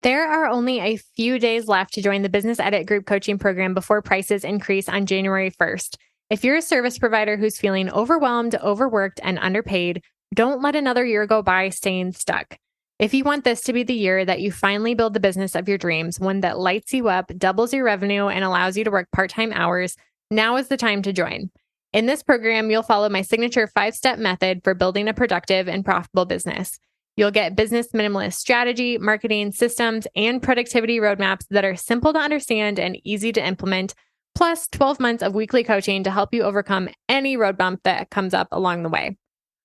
There are only a few days left to join the Business Edit Group Coaching Program before prices increase on January 1st. If you're a service provider who's feeling overwhelmed, overworked, and underpaid, don't let another year go by staying stuck. If you want this to be the year that you finally build the business of your dreams, one that lights you up, doubles your revenue, and allows you to work part-time hours, now is the time to join. In this program, you'll follow my signature 5-step method for building a productive and profitable business. You'll get business minimalist strategy, marketing systems, and productivity roadmaps that are simple to understand and easy to implement, plus 12 months of weekly coaching to help you overcome any road bump that comes up along the way.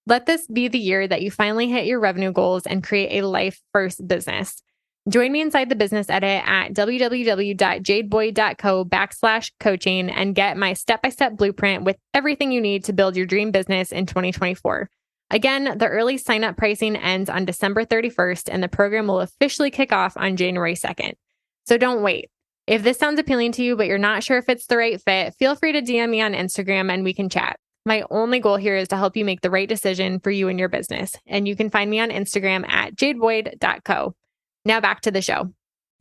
Let this be the year that you finally hit your revenue goals and create a life-first business. Join me inside the Business Edit at www.jadeboyd.co/coaching and get my step-by-step blueprint with everything you need to build your dream business in 2024. Again, the early sign-up pricing ends on December 31st, and the program will officially kick off on January 2nd. So don't wait. If this sounds appealing to you, but you're not sure if it's the right fit, feel free to DM me on Instagram and we can chat. My only goal here is to help you make the right decision for you and your business. And you can find me on Instagram at jadeboyd.co. Now back to the show.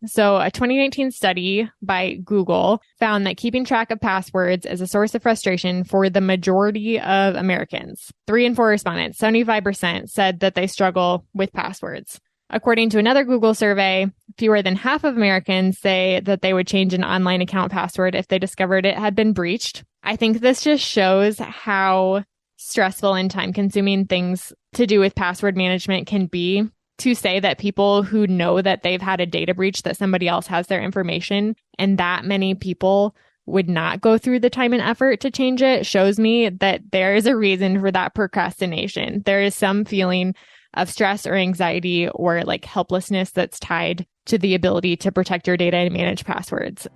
So a 2019 study by Google found that keeping track of passwords is a source of frustration for the majority of Americans. 3 in 4 respondents, 75%, said that they struggle with passwords. According to another Google survey, fewer than half of Americans say that they would change an online account password if they discovered it had been breached. I think this just shows how stressful and time-consuming things to do with password management can be. To say that people who know that they've had a data breach, that somebody else has their information, and that many people would not go through the time and effort to change it, shows me that there is a reason for that procrastination. There is some feeling of stress or anxiety or like helplessness that's tied to the ability to protect your data and manage passwords.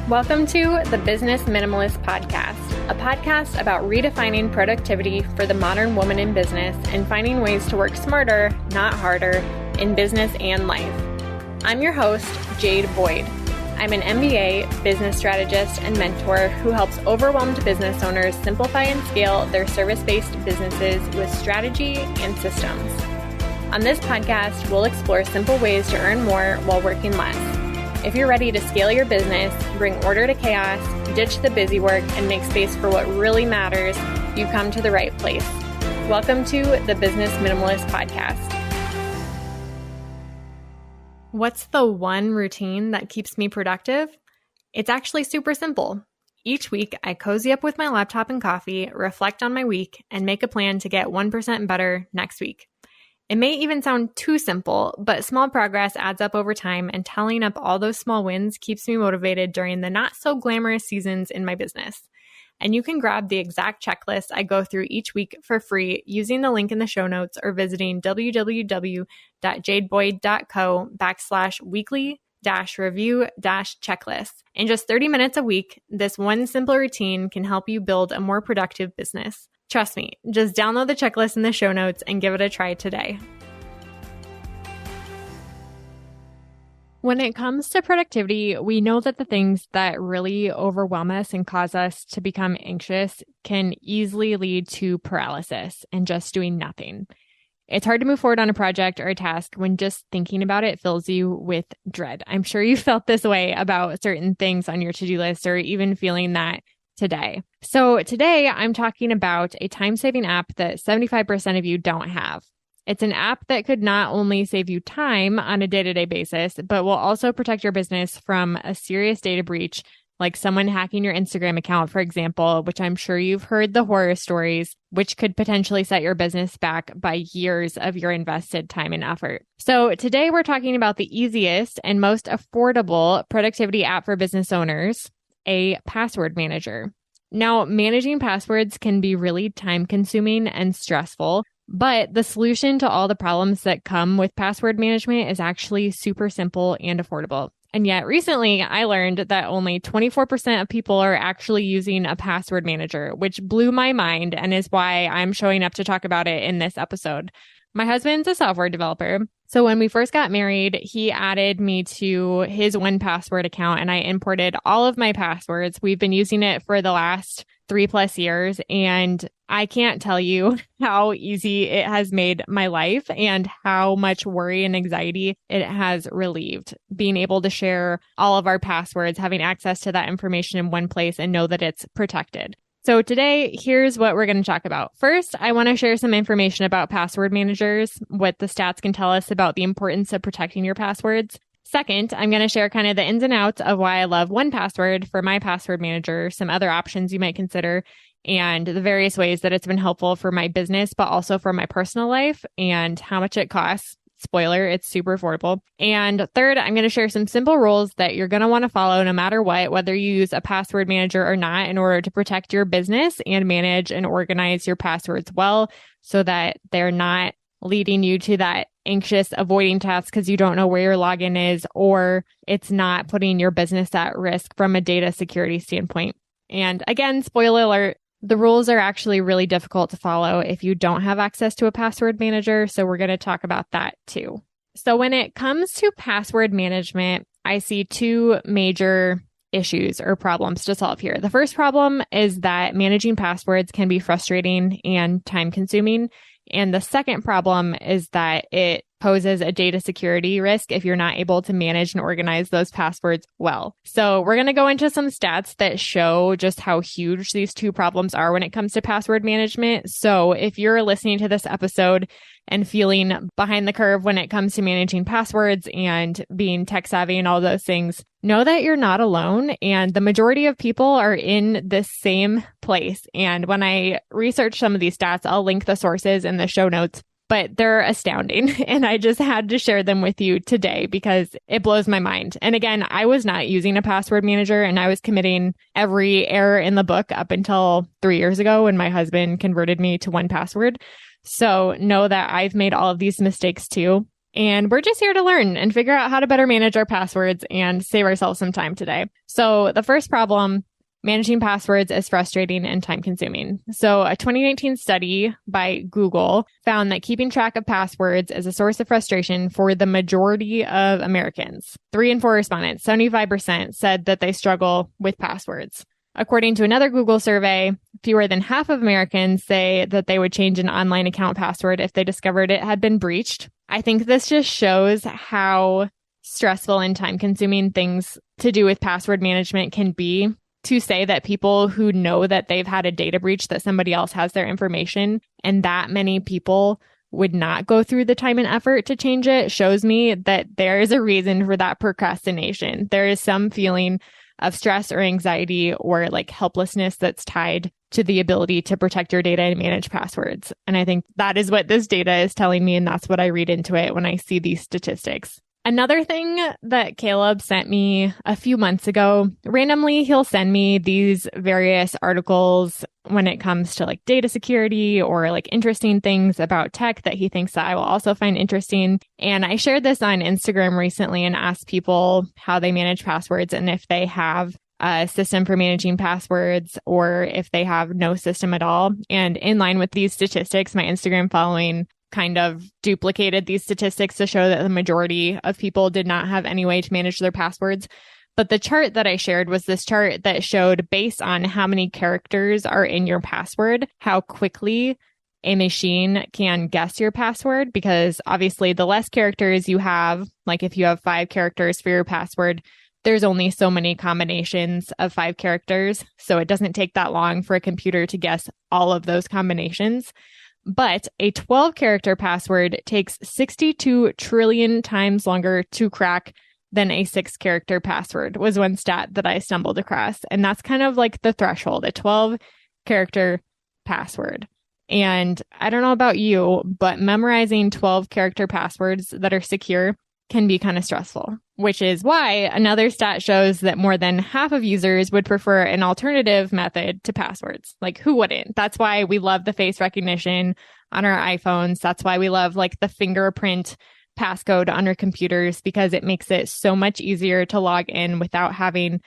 Welcome to the Business Minimalist Podcast, a podcast about redefining productivity for the modern woman in business and finding ways to work smarter, not harder, in business and life. I'm your host, Jade Boyd. I'm an MBA, business strategist, and mentor who helps overwhelmed business owners simplify and scale their service-based businesses with strategy and systems. On this podcast, we'll explore simple ways to earn more while working less. If you're ready to scale your business, bring order to chaos, ditch the busy work, and make space for what really matters, you've come to the right place. Welcome to the Business Minimalist Podcast. What's the one routine that keeps me productive? It's actually super simple. Each week, I cozy up with my laptop and coffee, reflect on my week, and make a plan to get 1% better next week. It may even sound too simple, but small progress adds up over time, and tallying up all those small wins keeps me motivated during the not so glamorous seasons in my business. And you can grab the exact checklist I go through each week for free using the link in the show notes or visiting www.jadeboyd.co/weekly-review-checklist. In just 30 minutes a week, this one simple routine can help you build a more productive business. Trust me, just download the checklist in the show notes and give it a try today. When it comes to productivity, we know that the things that really overwhelm us and cause us to become anxious can easily lead to paralysis and just doing nothing. It's hard to move forward on a project or a task when just thinking about it fills you with dread. I'm sure you felt this way about certain things on your to-do list or even feeling that today. So today I'm talking about a time-saving app that 75% of you don't have. It's an app that could not only save you time on a day-to-day basis, but will also protect your business from a serious data breach, like someone hacking your Instagram account, for example, which I'm sure you've heard the horror stories, which could potentially set your business back by years of your invested time and effort. So today we're talking about the easiest and most affordable productivity app for business owners, a password manager. Now, managing passwords can be really time-consuming and stressful, but the solution to all the problems that come with password management is actually super simple and affordable. And yet recently I learned that only 24% of people are actually using a password manager, which blew my mind and is why I'm showing up to talk about it in this episode. My husband's a software developer, So when we first got married, he added me to his 1Password account and I imported all of my passwords. We've been using it for the last 3+ years, and I can't tell you how easy it has made my life and how much worry and anxiety it has relieved. Being able to share all of our passwords, having access to that information in one place and know that it's protected. So today, here's what we're going to talk about. First, I want to share some information about password managers, what the stats can tell us about the importance of protecting your passwords. Second, I'm going to share kind of the ins and outs of why I love 1Password for my password manager, some other options you might consider, and the various ways that it's been helpful for my business, but also for my personal life and how much it costs. Spoiler, it's super affordable. And third, I'm going to share some simple rules that you're going to want to follow no matter what, whether you use a password manager or not, in order to protect your business and manage and organize your passwords well so that they're not leading you to that anxious avoiding task because you don't know where your login is, or it's not putting your business at risk from a data security standpoint. And again, spoiler alert, the rules are actually really difficult to follow if you don't have access to a password manager. So we're going to talk about that too. So when it comes to password management, I see two major issues or problems to solve here. The first problem is that managing passwords can be frustrating and time consuming. And the second problem is that it poses a data security risk if you're not able to manage and organize those passwords well. So we're going to go into some stats that show just how huge these two problems are when it comes to password management. So if you're listening to this episode and feeling behind the curve when it comes to managing passwords and being tech savvy and all those things, know that you're not alone. And the majority of people are in this same place. And when I research some of these stats, I'll link the sources in the show notes, but they're astounding. And I just had to share them with you today because it blows my mind. And again, I was not using a password manager and I was committing every error in the book up until 3 years ago when my husband converted me to 1Password. So know that I've made all of these mistakes too. And we're just here to learn and figure out how to better manage our passwords and save ourselves some time today. So the first problem, managing passwords, is frustrating and time consuming. So a 2019 study by Google found that keeping track of passwords is a source of frustration for the majority of Americans. 3 in 4 respondents, 75%, said that they struggle with passwords. According to another Google survey, fewer than half of Americans say that they would change an online account password if they discovered it had been breached. I think this just shows how stressful and time-consuming things to do with password management can be. To say that people who know that they've had a data breach, that somebody else has their information, and that many people would not go through the time and effort to change it, shows me that there is a reason for that procrastination. There is some feeling of stress or anxiety or like helplessness that's tied to the ability to protect your data and manage passwords. And I think that is what this data is telling me. And that's what I read into it when I see these statistics. Another thing that Caleb sent me a few months ago, randomly, he'll send me these various articles when it comes to like data security or like interesting things about tech that he thinks that I will also find interesting. And I shared this on Instagram recently and asked people how they manage passwords and if they have a system for managing passwords or if they have no system at all. And in line with these statistics, my Instagram following kind of duplicated these statistics to show that the majority of people did not have any way to manage their passwords. But the chart that I shared was this chart that showed, based on how many characters are in your password, how quickly a machine can guess your password. Because obviously the less characters you have, like if you have 5 characters for your password, there's only so many combinations of 5 characters. So it doesn't take that long for a computer to guess all of those combinations. But a 12-character password takes 62 trillion times longer to crack than a 6-character password, was one stat that I stumbled across. And that's kind of like the threshold, a 12-character password. And I don't know about you, but memorizing 12-character passwords that are secure can be kind of stressful, which is why another stat shows that more than half of users would prefer an alternative method to passwords. Like, who wouldn't? That's why we love the face recognition on our iPhones. That's why we love like the fingerprint passcode on our computers, because it makes it so much easier to log in without having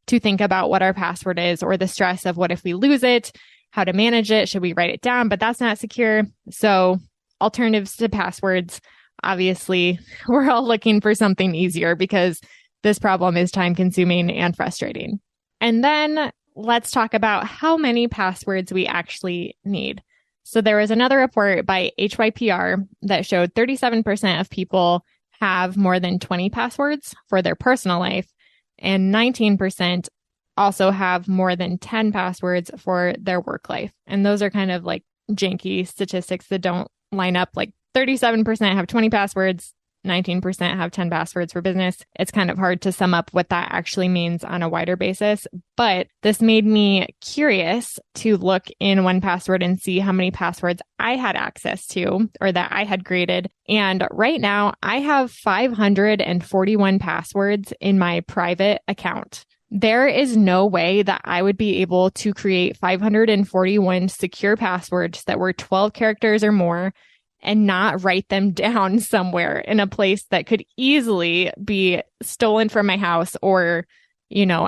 to think about what our password is or the stress of what if we lose it, how to manage it, should we write it down, but that's not secure. So alternatives to passwords obviously we're all looking for something easier because this problem is time consuming and frustrating. And then let's talk about how many passwords we actually need. So there was another report by HYPR that showed 37% of people have more than 20 passwords for their personal life, and 19% also have more than 10 passwords for their work life. And those are kind of like janky statistics that don't line up. Like 37% have 20 passwords, 19% have 10 passwords for business. It's kind of hard to sum up what that actually means on a wider basis. But this made me curious to look in 1Password and see how many passwords I had access to or that I had created. And right now I have 541 passwords in my private account. There is no way that I would be able to create 541 secure passwords that were 12 characters or more and not write them down somewhere in a place that could easily be stolen from my house or,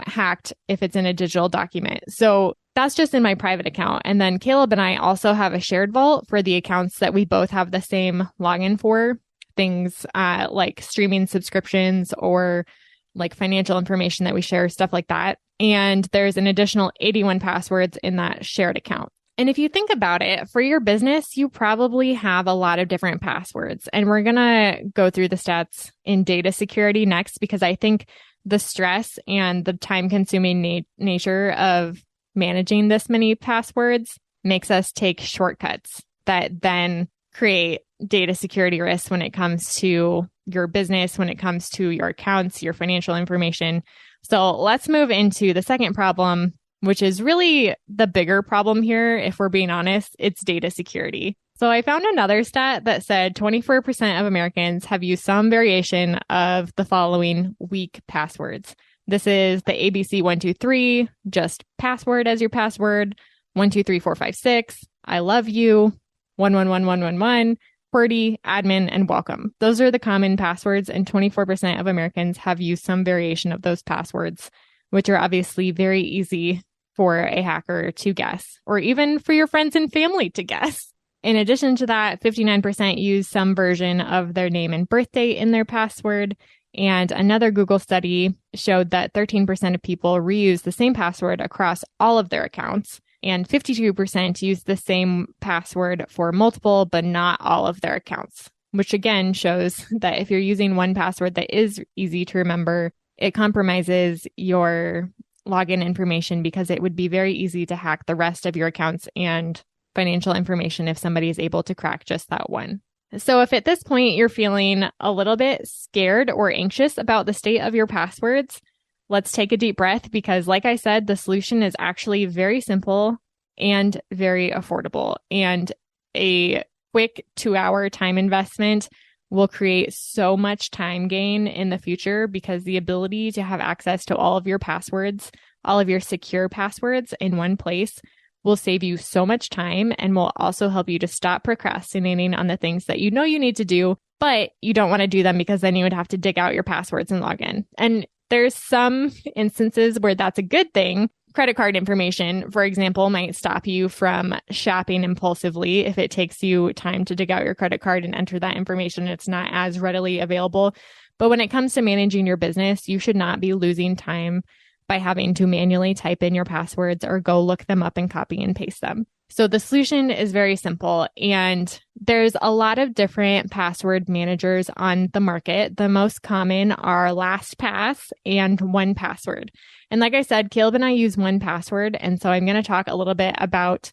hacked if it's in a digital document. So that's just in my private account. And then Caleb and I also have a shared vault for the accounts that we both have the same login for, things like streaming subscriptions or like financial information that we share, stuff like that. And there's an additional 81 passwords in that shared account. And if you think about it, for your business, you probably have a lot of different passwords. And we're going to go through the stats in data security next, because I think the stress and the time consuming nature of managing this many passwords makes us take shortcuts that then create data security risks when it comes to your business, when it comes to your accounts, your financial information. So let's move into the second problem, which is really the bigger problem here. If we're being honest, it's data security. So I found another stat that said 24% of Americans have used some variation of the following weak passwords. This is the ABC 123, just password as your password, 123456, I love you, 111111, QWERTY, admin, and welcome. Those are the common passwords, and 24% of Americans have used some variation of those passwords, which are obviously very easy for a hacker to guess, or even for your friends and family to guess. In addition to that, 59% use some version of their name and birth date in their password. And another Google study showed that 13% of people reuse the same password across all of their accounts, and 52% use the same password for multiple, but not all of their accounts, which again shows that if you're using one password that is easy to remember, it compromises your login information because it would be very easy to hack the rest of your accounts and financial information if somebody is able to crack just that one. So if at this point you're feeling a little bit scared or anxious about the state of your passwords, let's take a deep breath, because like I said, the solution is actually very simple and very affordable. And a quick 2-hour time investment will create so much time gain in the future, because the ability to have access to all of your passwords, all of your secure passwords in one place, will save you so much time and will also help you to stop procrastinating on the things that you know you need to do, but you don't want to do them because then you would have to dig out your passwords and log in. And there's some instances where that's a good thing. Credit card information, for example, might stop you from shopping impulsively if it takes you time to dig out your credit card and enter that information. It's not as readily available. But when it comes to managing your business, you should not be losing time by having to manually type in your passwords or go look them up and copy and paste them. So the solution is very simple, and there's a lot of different password managers on the market. The most common are LastPass and 1Password. And like I said, Caleb and I use 1Password, and so I'm going to talk a little bit about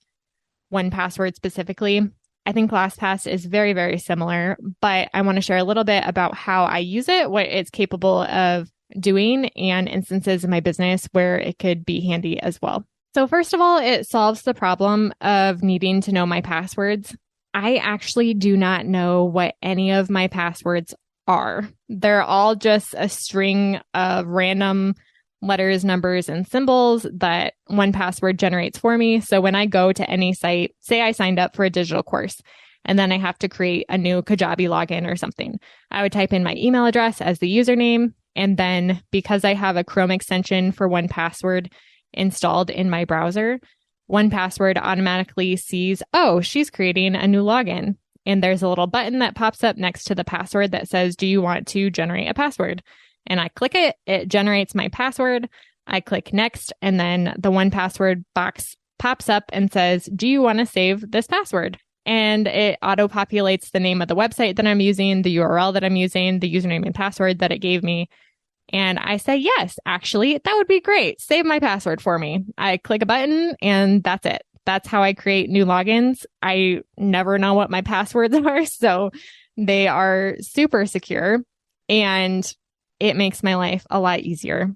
1Password specifically. I think LastPass is very, very similar, but I want to share a little bit about how I use it, what it's capable of doing, and instances in my business where it could be handy as well. So first of all, it solves the problem of needing to know my passwords. I actually do not know what any of my passwords are. They're all just a string of random letters, numbers, and symbols that 1Password generates for me. So when I go to any site, say I signed up for a digital course, and then I have to create a new Kajabi login or something, I would type in my email address as the username. And then because I have a Chrome extension for 1Password installed in my browser, 1Password automatically sees, oh, she's creating a new login. And there's a little button that pops up next to the password that says, do you want to generate a password? And I click it, it generates my password. I click next, and then the 1Password box pops up and says, do you want to save this password? And it auto-populates the name of the website that I'm using, the URL that I'm using, the username and password that it gave me. And I say, yes, actually, that would be great. Save my password for me. I click a button and that's it. That's how I create new logins. I never know what my passwords are, so they are super secure and it makes my life a lot easier.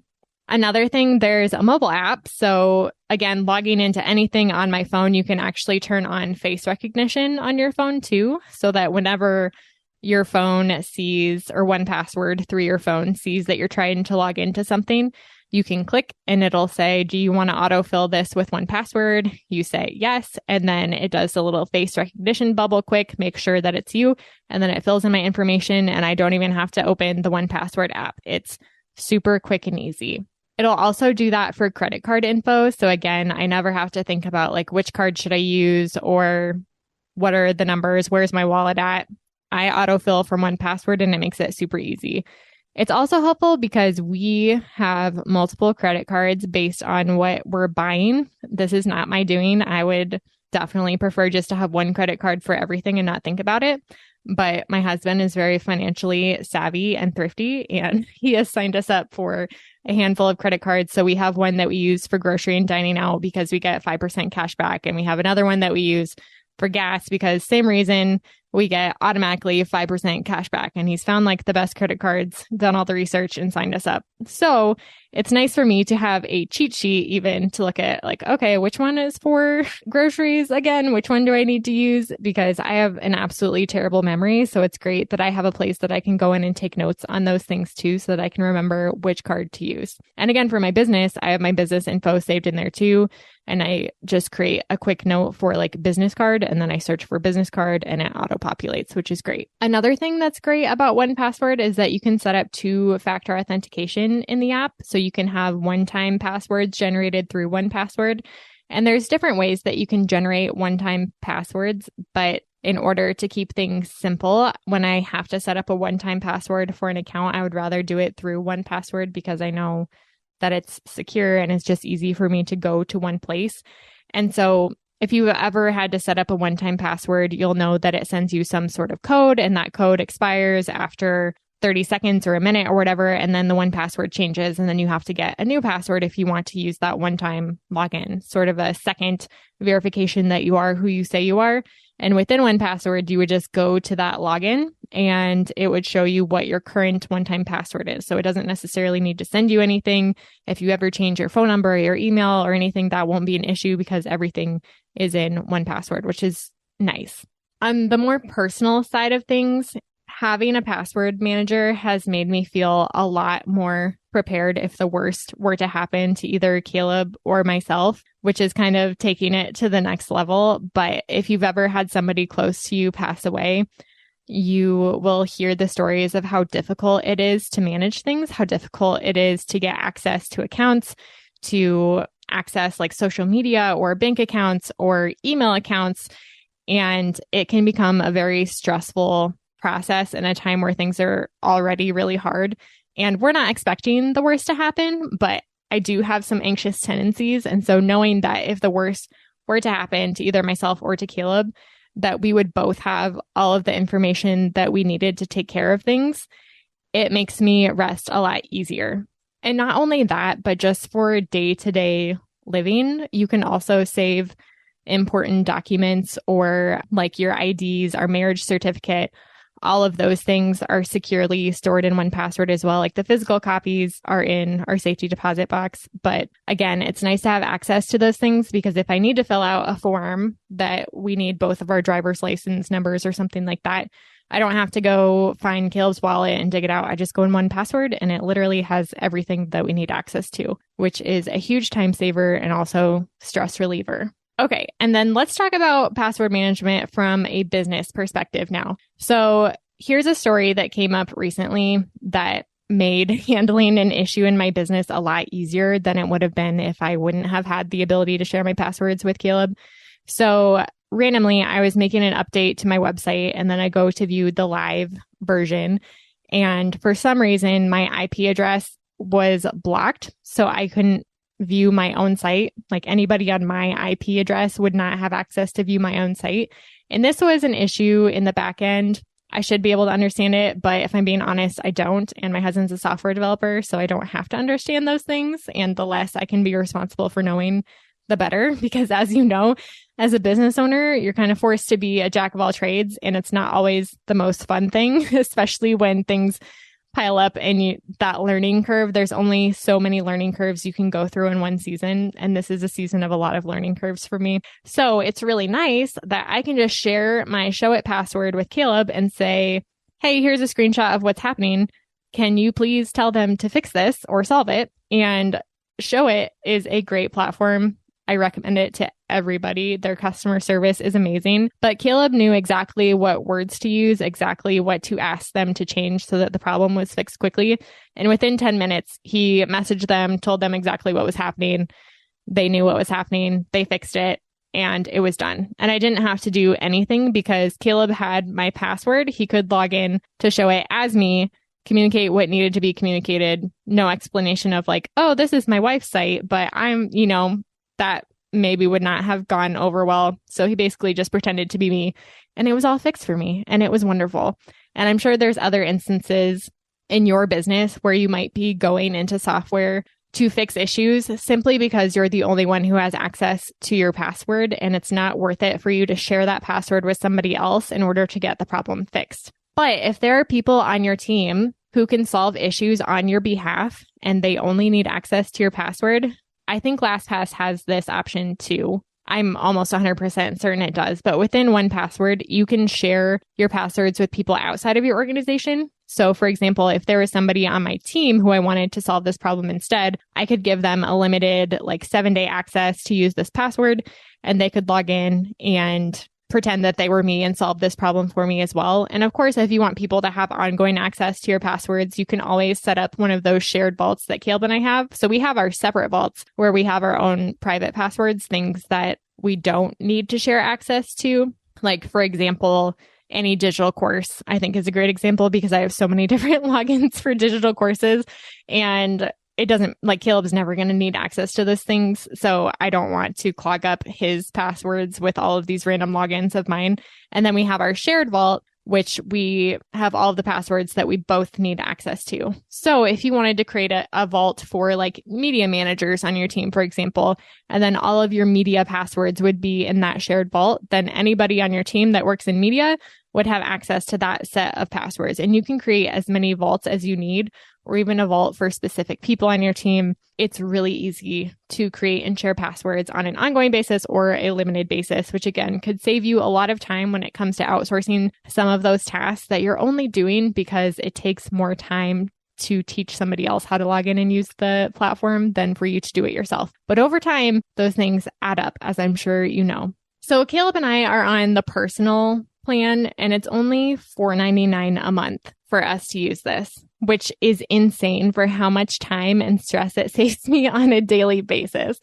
Another thing, there's a mobile app. So again, logging into anything on my phone, you can actually turn on face recognition on your phone too, so that whenever your phone sees, or 1Password through your phone sees that you're trying to log into something, you can click and it'll say, do you want to autofill this with 1Password? You say yes. And then it does a little face recognition bubble quick, make sure that it's you. And then it fills in my information and I don't even have to open the 1Password app. It's super quick and easy. It'll also do that for credit card info. So again, I never have to think about like, which card should I use or what are the numbers? Where's my wallet at? I autofill from 1Password and it makes it super easy. It's also helpful because we have multiple credit cards based on what we're buying. This is not my doing. I would definitely prefer just to have one credit card for everything and not think about it. But my husband is very financially savvy and thrifty, and he has signed us up for a handful of credit cards. So we have one that we use for grocery and dining out because we get 5% cash back. And we have another one that we use for gas because same reason, we get automatically 5% cash back. And he's found like the best credit cards, done all the research and signed us up. So it's nice for me to have a cheat sheet even to look at like, okay, which one is for groceries again? Which one do I need to use? Because I have an absolutely terrible memory. So it's great that I have a place that I can go in and take notes on those things too, so that I can remember which card to use. And again, for my business, I have my business info saved in there too. And I just create a quick note for like business card. And then I search for business card and it auto populates, which is great. Another thing that's great about 1Password is that you can set up 2-factor authentication in the app. So you can have one-time passwords generated through 1Password. And there's different ways that you can generate one-time passwords. But in order to keep things simple, when I have to set up a one-time password for an account, I would rather do it through 1Password because I know that it's secure and it's just easy for me to go to one place. And so if you ever had to set up a one-time password, you'll know that it sends you some sort of code and that code expires after 30 seconds or a minute or whatever. And then the 1Password changes and then you have to get a new password if you want to use that one-time login, sort of a second verification that you are who you say you are. And within 1Password, you would just go to that login and it would show you what your current one-time password is. So it doesn't necessarily need to send you anything. If you ever change your phone number or your email or anything, that won't be an issue because everything is in 1Password, which is nice. On the more personal side of things, having a password manager has made me feel a lot more prepared if the worst were to happen to either Caleb or myself, which is kind of taking it to the next level. But if you've ever had somebody close to you pass away, you will hear the stories of how difficult it is to manage things, how difficult it is to get access to accounts, to access like social media or bank accounts or email accounts. And it can become a very stressful process in a time where things are already really hard. And we're not expecting the worst to happen, but I do have some anxious tendencies. And so knowing that if the worst were to happen to either myself or to Caleb, that we would both have all of the information that we needed to take care of things, it makes me rest a lot easier. And not only that, but just for day-to-day living, you can also save important documents or like your IDs, our marriage certificate. All of those things are securely stored in 1Password as well. Like the physical copies are in our safety deposit box. But again, it's nice to have access to those things because if I need to fill out a form that we need both of our driver's license numbers or something like that, I don't have to go find Caleb's wallet and dig it out. I just go in 1Password and it literally has everything that we need access to, which is a huge time saver and also stress reliever. Okay, and then let's talk about password management from a business perspective now. So here's a story that came up recently that made handling an issue in my business a lot easier than it would have been if I wouldn't have had the ability to share my passwords with Caleb. So randomly, I was making an update to my website and then I go to view the live version. And for some reason, my IP address was blocked. So I couldn't view my own site. Like anybody on my IP address would not have access to view my own site. And this was an issue in the back end. I should be able to understand it, but if I'm being honest, I don't. And my husband's a software developer, so I don't have to understand those things. And the less I can be responsible for knowing, the better. Because as you know, as a business owner, you're kind of forced to be a jack of all trades. And it's not always the most fun thing, especially when things pile up and that learning curve, there's only so many learning curves you can go through in one season. And this is a season of a lot of learning curves for me. So it's really nice that I can just share my Show It password with Caleb and say, hey, here's a screenshot of what's happening. Can you please tell them to fix this or solve it? And Show It is a great platform. I recommend it to everybody. Their customer service is amazing. But Caleb knew exactly what words to use, exactly what to ask them to change so that the problem was fixed quickly. And within 10 minutes, he messaged them, told them exactly what was happening. They knew what was happening. They fixed it and it was done. And I didn't have to do anything because Caleb had my password. He could log in to Show It as me, communicate what needed to be communicated. No explanation of like, oh, this is my wife's site, but that maybe would not have gone over well. So he basically just pretended to be me and it was all fixed for me and it was wonderful. And I'm sure there's other instances in your business where you might be going into software to fix issues simply because you're the only one who has access to your password and it's not worth it for you to share that password with somebody else in order to get the problem fixed. But if there are people on your team who can solve issues on your behalf and they only need access to your password, I think LastPass has this option too. I'm almost 100% certain it does, but within 1Password, you can share your passwords with people outside of your organization. So for example, if there was somebody on my team who I wanted to solve this problem instead, I could give them a limited 7-day access to use this password and they could log in and pretend that they were me and solve this problem for me as well. And of course, if you want people to have ongoing access to your passwords, you can always set up one of those shared vaults that Caleb and I have. So we have our separate vaults where we have our own private passwords, things that we don't need to share access to. Like, for example, any digital course, I think is a great example because I have so many different logins for digital courses and it doesn't Caleb's never going to need access to those things. So I don't want to clog up his passwords with all of these random logins of mine. And then we have our shared vault, which we have all of the passwords that we both need access to. So if you wanted to create a vault for media managers on your team, for example, and then all of your media passwords would be in that shared vault, then anybody on your team that works in media would have access to that set of passwords. And you can create as many vaults as you need, or even a vault for specific people on your team. It's really easy to create and share passwords on an ongoing basis or a limited basis, which again could save you a lot of time when it comes to outsourcing some of those tasks that you're only doing because it takes more time to teach somebody else how to log in and use the platform than for you to do it yourself. But over time, those things add up, as I'm sure you know. So Caleb and I are on the personal plan, and it's only $4.99 a month for us to use this, which is insane for how much time and stress it saves me on a daily basis.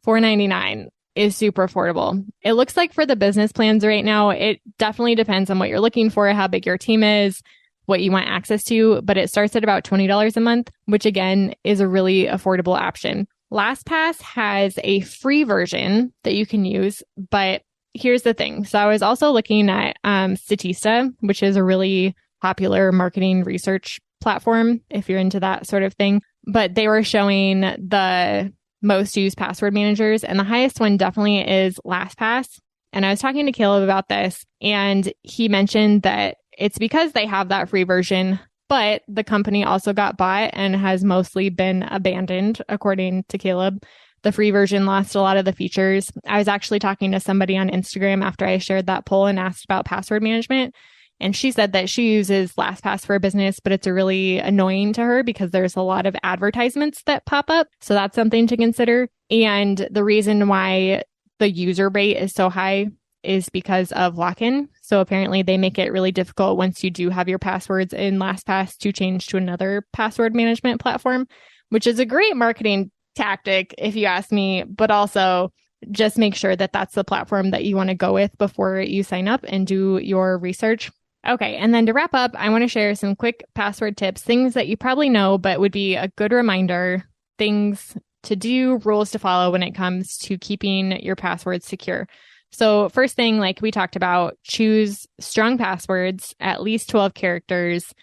$4.99 is super affordable. It looks like for the business plans right now, it definitely depends on what you're looking for, how big your team is, what you want access to, but it starts at about $20 a month, which again is a really affordable option. LastPass has a free version that you can use, but here's the thing. So I was also looking at Statista, which is a really popular marketing research platform if you're into that sort of thing. But they were showing the most used password managers, and the highest one definitely is LastPass. And I was talking to Caleb about this, and he mentioned that it's because they have that free version, but the company also got bought and has mostly been abandoned, according to Caleb. The free version lost a lot of the features. I was actually talking to somebody on Instagram after I shared that poll and asked about password management. And she said that she uses LastPass for a business, but it's really annoying to her because there's a lot of advertisements that pop up. So that's something to consider. And the reason why the user rate is so high is because of lock-in. So apparently they make it really difficult once you do have your passwords in LastPass to change to another password management platform, which is a great marketing tactic, if you ask me, but also just make sure that that's the platform that you want to go with before you sign up and do your research. Okay. And then to wrap up, I want to share some quick password tips, things that you probably know, but would be a good reminder, things to do, rules to follow when it comes to keeping your passwords secure. So first thing, like we talked about, choose strong passwords, at least 12 characters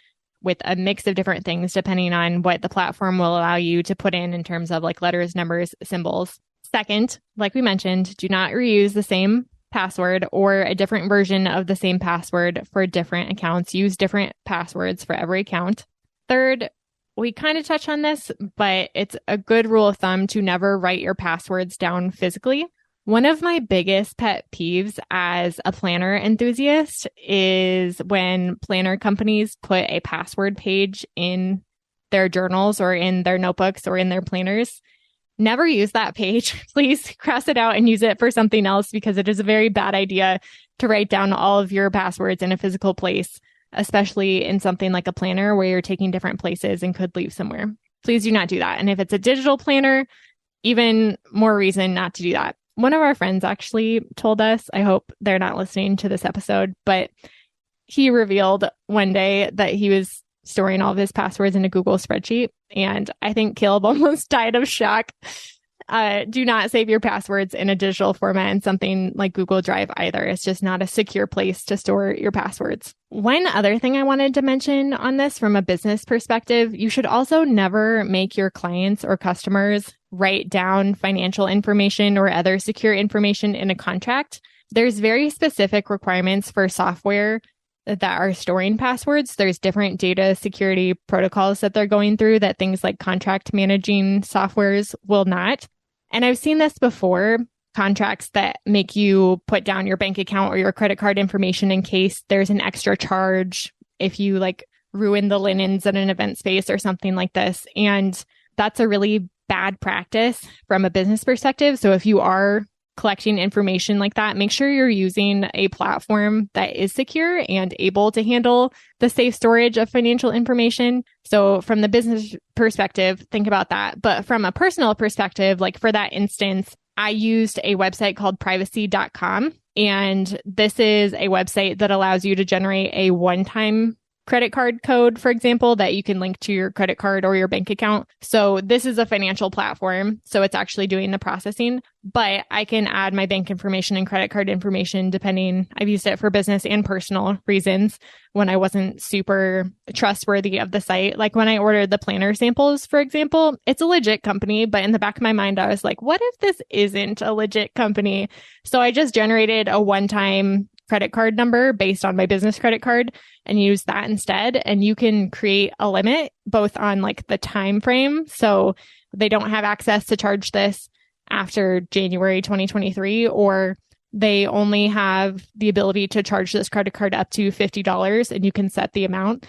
with a mix of different things, depending on what the platform will allow you to put in terms of like letters, numbers, symbols. Second, like we mentioned, do not reuse the same password or a different version of the same password for different accounts. Use different passwords for every account. Third, we kind of touch on this, but it's a good rule of thumb to never write your passwords down physically. One of my biggest pet peeves as a planner enthusiast is when planner companies put a password page in their journals or in their notebooks or in their planners. Never use that page. Please cross it out and use it for something else, because it is a very bad idea to write down all of your passwords in a physical place, especially in something like a planner where you're taking different places and could leave somewhere. Please do not do that. And if it's a digital planner, even more reason not to do that. One of our friends actually told us, I hope they're not listening to this episode, but he revealed one day that he was storing all of his passwords in a Google spreadsheet. And I think Caleb almost died of shock. Do not save your passwords in a digital format in something like Google Drive either. It's just not a secure place to store your passwords. One other thing I wanted to mention on this from a business perspective, you should also never make your clients or customers write down financial information or other secure information in a contract. There's very specific requirements for software that are storing passwords. There's different data security protocols that they're going through that things like contract managing softwares will not. And I've seen this before, contracts that make you put down your bank account or your credit card information in case there's an extra charge if you like ruin the linens at an event space or something like this. And that's a really bad practice from a business perspective. So if you are collecting information like that, make sure you're using a platform that is secure and able to handle the safe storage of financial information. So from the business perspective, think about that. But from a personal perspective, like for that instance, I used a website called privacy.com. And this is a website that allows you to generate a one-time credit card code, for example, that you can link to your credit card or your bank account. So this is a financial platform. So it's actually doing the processing, but I can add my bank information and credit card information depending. I've used it for business and personal reasons when I wasn't super trustworthy of the site. Like when I ordered the planner samples, for example, it's a legit company, but in the back of my mind, I was like, what if this isn't a legit company? So I just generated a one-time credit card number based on my business credit card and use that instead. And you can create a limit both on like the time frame. So they don't have access to charge this after January 2023, or they only have the ability to charge this credit card up to $50 and you can set the amount.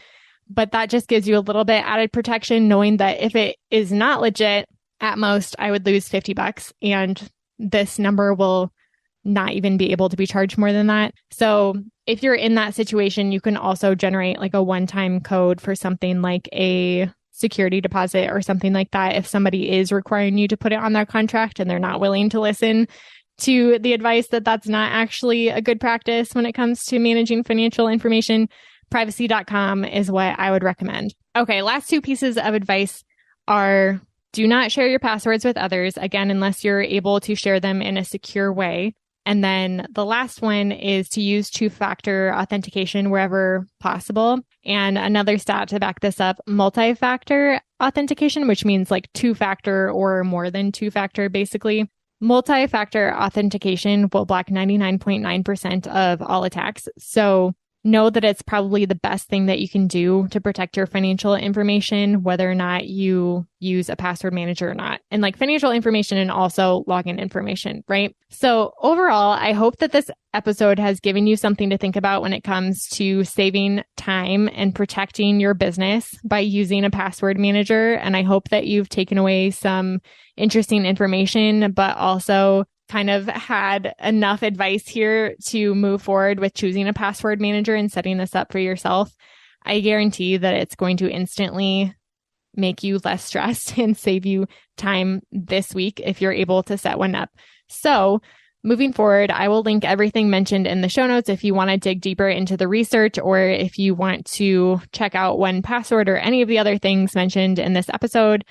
But that just gives you a little bit added protection, knowing that if it is not legit, at most I would lose $50 and this number will not even be able to be charged more than that. So if you're in that situation, you can also generate like a one-time code for something like a security deposit or something like that. If somebody is requiring you to put it on their contract and they're not willing to listen to the advice that that's not actually a good practice when it comes to managing financial information, privacy.com is what I would recommend. Okay, last two pieces of advice are: do not share your passwords with others, again, unless you're able to share them in a secure way. And then the last one is to use two-factor authentication wherever possible. And another stat to back this up, multi-factor authentication, which means like two-factor or more than two-factor, basically. Multi-factor authentication will block 99.9% of all attacks. So know that it's probably the best thing that you can do to protect your financial information, whether or not you use a password manager or not. And like financial information and also login information, right? So overall, I hope that this episode has given you something to think about when it comes to saving time and protecting your business by using a password manager. And I hope that you've taken away some interesting information, but also kind of had enough advice here to move forward with choosing a password manager and setting this up for yourself. I guarantee that it's going to instantly make you less stressed and save you time this week if you're able to set one up. So moving forward, I will link everything mentioned in the show notes if you want to dig deeper into the research, or if you want to check out 1Password or any of the other things mentioned in this episode.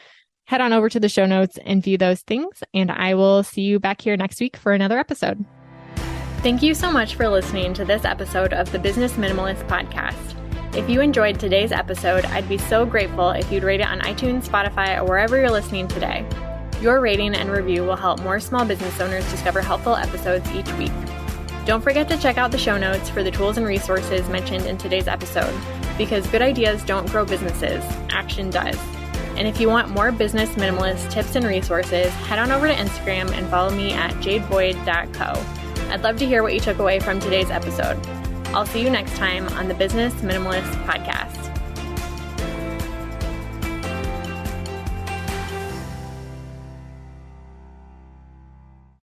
Head on over to the show notes and view those things, and I will see you back here next week for another episode. Thank you so much for listening to this episode of the Business Minimalist Podcast. If you enjoyed today's episode, I'd be so grateful if you'd rate it on iTunes, Spotify, or wherever you're listening today. Your rating and review will help more small business owners discover helpful episodes each week. Don't forget to check out the show notes for the tools and resources mentioned in today's episode, because good ideas don't grow businesses, action does. And if you want more business minimalist tips and resources, head on over to Instagram and follow me at jadeboyd.co. I'd love to hear what you took away from today's episode. I'll see you next time on the Business Minimalist Podcast.